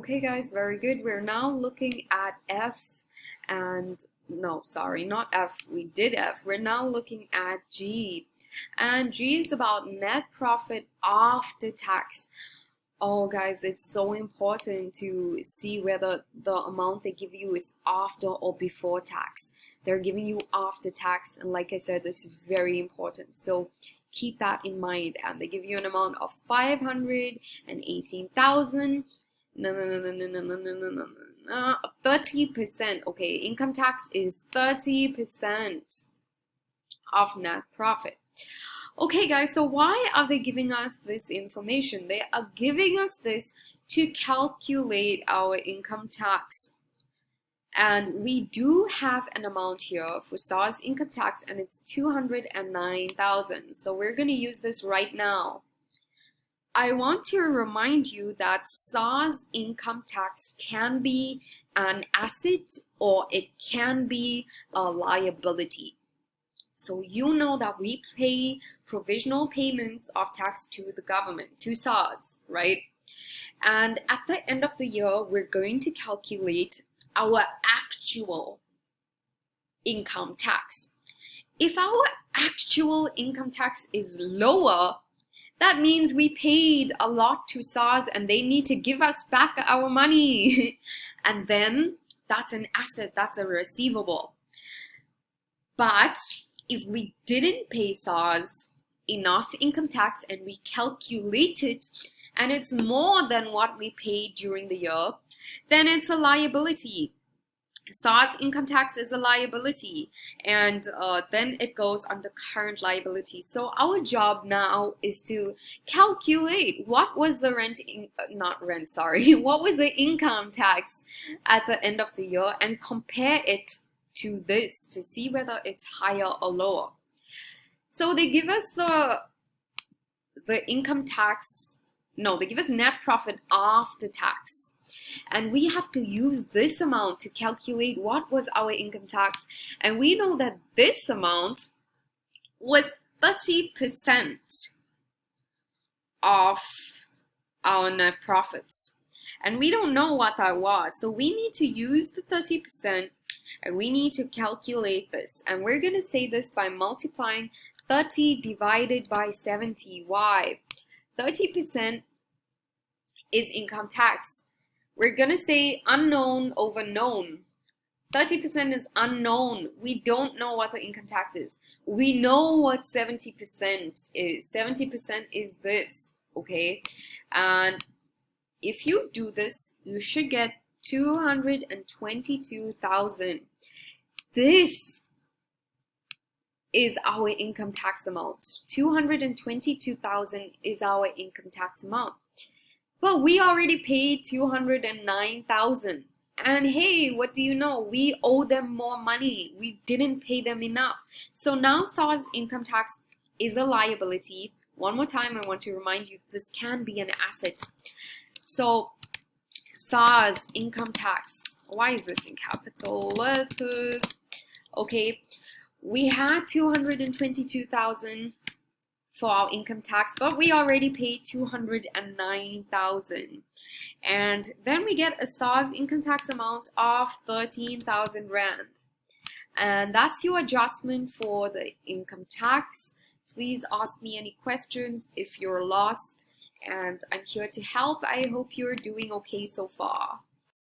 Okay guys, very good. We're now looking at F and no, sorry, not F. We did F. We're now looking at G. And G is about net profit after tax. Oh guys, it's so important to see whether the amount they give you is after or before tax. They're giving you after tax, and like I said, this is very important. So keep that in mind. And they give you an amount of 518,000. No, 30%. Okay, income tax is 30% of net profit. Okay guys, so why are they giving us this information? They are giving us this to calculate our income tax. And we do have an amount here for SARS income tax, and it's 209,000. So we're going to use this right now. I want to remind you that SARS income tax can be an asset or it can be a liability. So you know that we pay provisional payments of tax to the government, to SARS, right? And at the end of the year, we're going to calculate our actual income tax. If our actual income tax is lower, that means we paid a lot to SARS and they need to give us back our money. And then that's an asset, that's a receivable. But if we didn't pay SARS enough income tax and we calculate it and it's more than what we paid during the year, then it's a liability. SARS income tax is a liability, and then it goes under current liability. So our job now is to calculate what was the what was the income tax at the end of the year and compare it to this to see whether it's higher or lower. So they give us the income tax, no, they give us net profit after tax. And we have to use this amount to calculate what was our income tax. And we know that this amount was 30% of our net profits. And we don't know what that was. So we need to use the 30% and we need to calculate this. And we're going to say this by multiplying 30 divided by 70. Why? 30% is income tax. We're going to say unknown over known. 30% is unknown. We don't know what the income tax is. We know what 70% is. 70% is this, okay? And if you do this, you should get 222,000. This is our income tax amount. 222,000 is our income tax amount. But we already paid 209,000. And hey, what do you know? We owe them more money. We didn't pay them enough. So now SARS income tax is a liability. One more time, I want to remind you, this can be an asset. So SARS income tax. Why is this in capital letters? Okay, we had 222,000 for our income tax, but we already paid 209,000. And then we get a SARS income tax amount of 13,000 Rand. And that's your adjustment for the income tax. Please ask me any questions if you're lost, and I'm here to help. I hope you're doing okay so far.